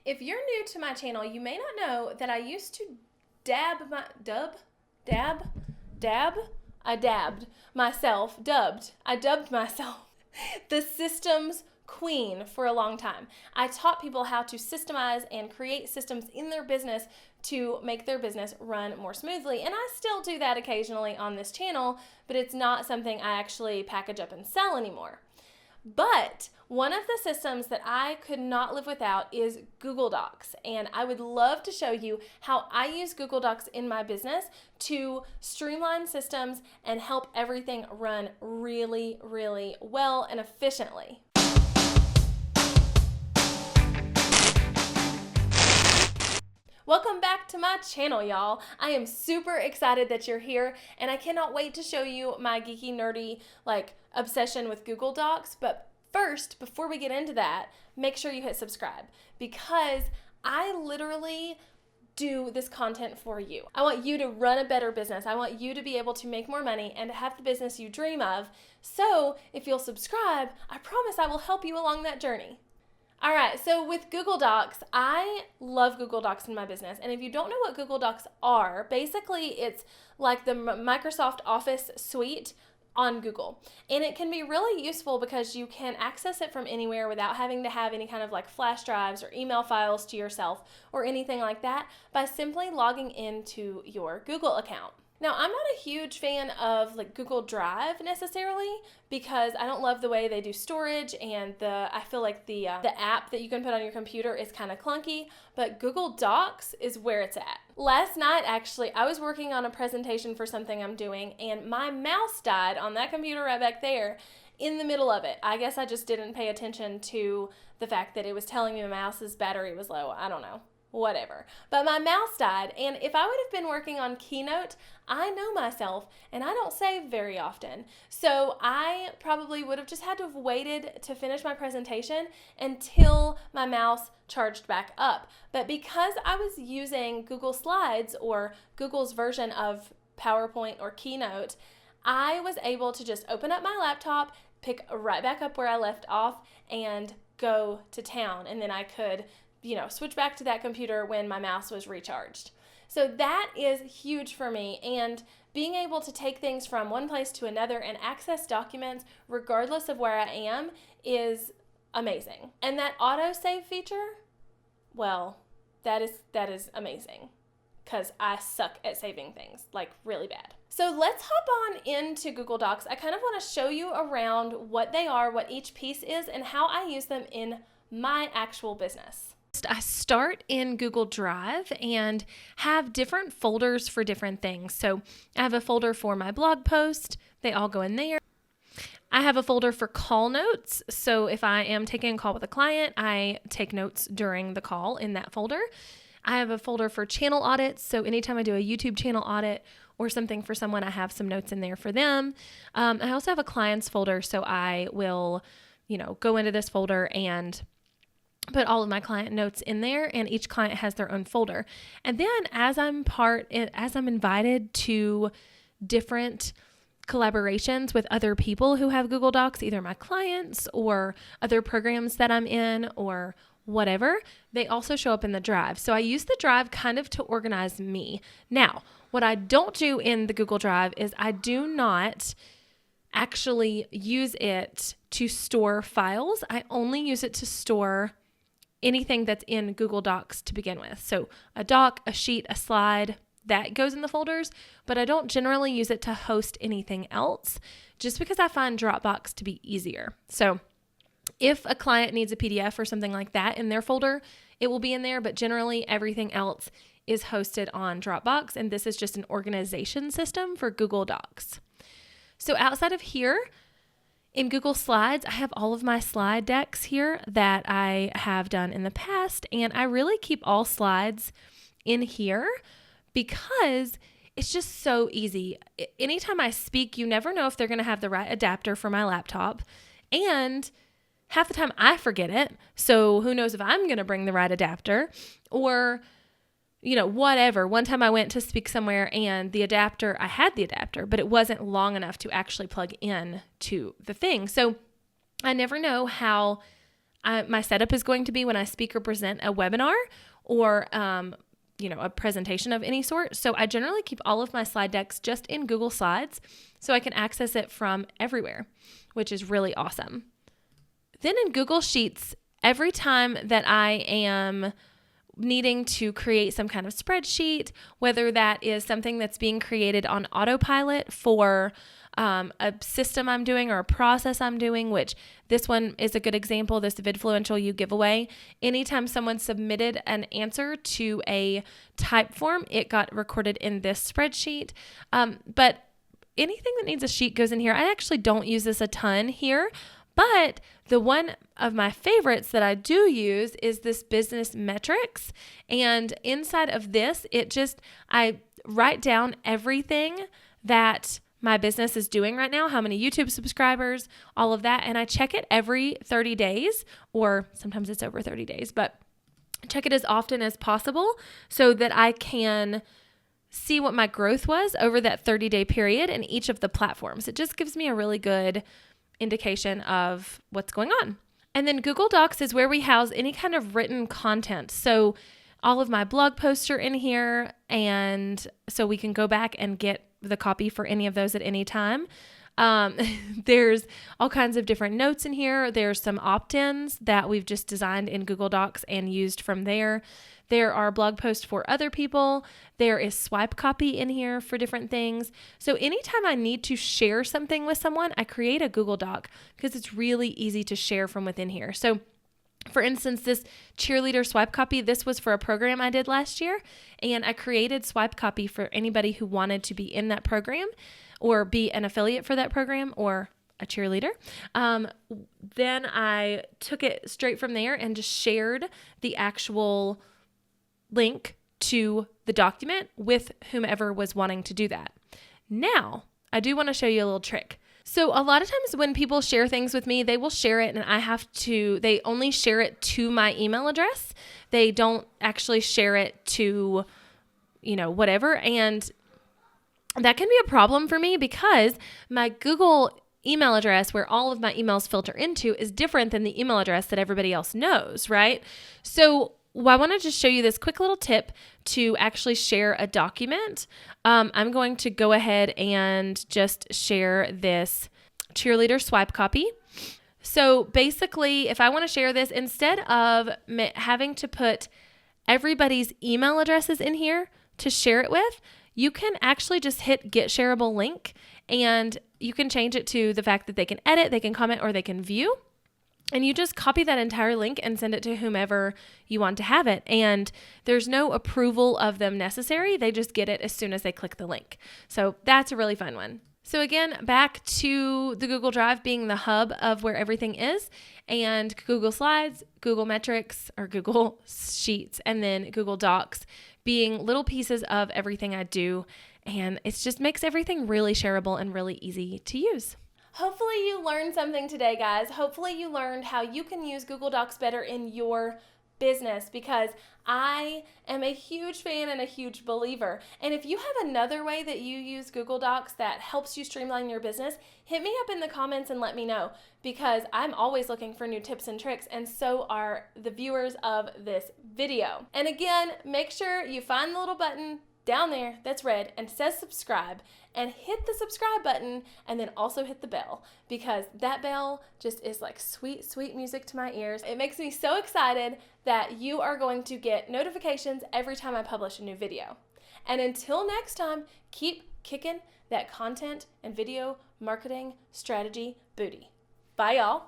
If you're new to my channel, you may not know that I used to I dubbed myself the systems queen for a long time. I taught people how to systemize and create systems in their business to make their business run more smoothly. And I still do that occasionally on this channel, but it's not something I actually package up and sell anymore. But one of the systems that I could not live without is Google Docs. And I would love to show you how I use Google Docs in my business to streamline systems and help everything run really, really well and efficiently. Welcome back to my channel, y'all. I am super excited that you're here, and I cannot wait to show you my geeky, nerdy, obsession with Google Docs. But first, before we get into that, make sure you hit subscribe, because I literally do this content for you. I want you to run a better business. I want you to be able to make more money and to have the business you dream of. So if you'll subscribe, I promise I will help you along that journey. All right, so with Google Docs, I love Google Docs in my business. And if you don't know what Google Docs are, basically it's like the Microsoft Office suite on Google. And it can be really useful because you can access it from anywhere without having to have any kind of flash drives or email files to yourself or anything like that by simply logging into your Google account. Now, I'm not a huge fan of Google Drive necessarily, because I don't love the way they do storage, and I feel like the app that you can put on your computer is kind of clunky, but Google Docs is where it's at. Last night, actually, I was working on a presentation for something I'm doing, and my mouse died on that computer right back there in the middle of it. I guess I just didn't pay attention to the fact that it was telling me my mouse's battery was low. I don't know. Whatever. But my mouse died, and if I would have been working on Keynote, I know myself, and I don't save very often. So I probably would have just had to have waited to finish my presentation until my mouse charged back up. But because I was using Google Slides, or Google's version of PowerPoint or Keynote, I was able to just open up my laptop, pick right back up where I left off, and go to town. And then I could switch back to that computer when my mouse was recharged. So that is huge for me, and being able to take things from one place to another and access documents regardless of where I am is amazing. And that autosave feature, well, that is amazing, because I suck at saving things, really bad. So let's hop on into Google Docs. I kind of want to show you around what they are, what each piece is, and how I use them in my actual business. I start in Google Drive and have different folders for different things. So I have a folder for my blog post. They all go in there. I have a folder for call notes. So if I am taking a call with a client, I take notes during the call in that folder. I have a folder for channel audits. So anytime I do a YouTube channel audit or something for someone, I have some notes in there for them. I also have a clients folder. So I will, go into this folder and put all of my client notes in there, and each client has their own folder. And then as I'm invited to different collaborations with other people who have Google Docs, either my clients or other programs that I'm in or whatever, they also show up in the Drive. So I use the Drive kind of to organize me. Now, what I don't do in the Google Drive is I do not actually use it to store files. I only use it to store anything that's in Google Docs to begin with. So a doc, a sheet, a slide, that goes in the folders, but I don't generally use it to host anything else, just because I find Dropbox to be easier. So if a client needs a PDF or something like that in their folder, it will be in there, but generally everything else is hosted on Dropbox, and this is just an organization system for Google Docs. So outside of here, in Google Slides, I have all of my slide decks here that I have done in the past, and I really keep all slides in here because it's just so easy. Anytime I speak, you never know if they're going to have the right adapter for my laptop, and half the time I forget it, so who knows if I'm going to bring the right adapter or whatever. One time I went to speak somewhere and I had the adapter, but it wasn't long enough to actually plug in to the thing. So I never know how my setup is going to be when I speak or present a webinar or a presentation of any sort. So I generally keep all of my slide decks just in Google Slides so I can access it from everywhere, which is really awesome. Then in Google Sheets, every time that I am needing to create some kind of spreadsheet, whether that is something that's being created on autopilot for a system I'm doing or a process I'm doing, which this one is a good example, this Vidfluential You giveaway. Anytime someone submitted an answer to a type form, it got recorded in this spreadsheet. But anything that needs a sheet goes in here. I actually don't use this a ton here, but the one of my favorites that I do use is this business metrics. And inside of this, I write down everything that my business is doing right now, how many YouTube subscribers, all of that. And I check it every 30 days, or sometimes it's over 30 days, but check it as often as possible so that I can see what my growth was over that 30-day period in each of the platforms. It just gives me a really good indication of what's going on. And then Google Docs is where we house any kind of written content. So all of my blog posts are in here, and so we can go back and get the copy for any of those at any time. There's all kinds of different notes in here. There's some opt-ins that we've just designed in Google Docs and used from there. There are blog posts for other people. There is swipe copy in here for different things. So anytime I need to share something with someone, I create a Google Doc because it's really easy to share from within here. So for instance, this cheerleader swipe copy, this was for a program I did last year, and I created swipe copy for anybody who wanted to be in that program or be an affiliate for that program or a cheerleader. Then I took it straight from there and just shared the actual link to the document with whomever was wanting to do that. Now, I do want to show you a little trick. So a lot of times when people share things with me, they will share it and they only share it to my email address. They don't actually share it to, whatever. And that can be a problem for me because my Google email address, where all of my emails filter into, is different than the email address that everybody else knows, right? So I want to just show you this quick little tip to actually share a document. I'm going to go ahead and just share this cheerleader swipe copy. So basically, if I want to share this, instead of having to put everybody's email addresses in here to share it with, you can actually just hit Get Shareable Link, and you can change it to the fact that they can edit, they can comment, or they can view. And you just copy that entire link and send it to whomever you want to have it. And there's no approval of them necessary. They just get it as soon as they click the link. So that's a really fun one. So again, back to the Google Drive being the hub of where everything is, and Google Slides, Google Metrics, or Google Sheets, and then Google Docs being little pieces of everything I do. And it just makes everything really shareable and really easy to use. Hopefully you learned something today, guys. Hopefully you learned how you can use Google Docs better in your business, because I am a huge fan and a huge believer. And if you have another way that you use Google Docs that helps you streamline your business, hit me up in the comments and let me know, because I'm always looking for new tips and tricks, and so are the viewers of this video. And again, make sure you find the little button down there that's red and says subscribe, and hit the subscribe button, and then also hit the bell, because that bell just is like sweet, sweet music to my ears. It makes me so excited that you are going to get notifications every time I publish a new video. And until next time, keep kicking that content and video marketing strategy booty. Bye, y'all.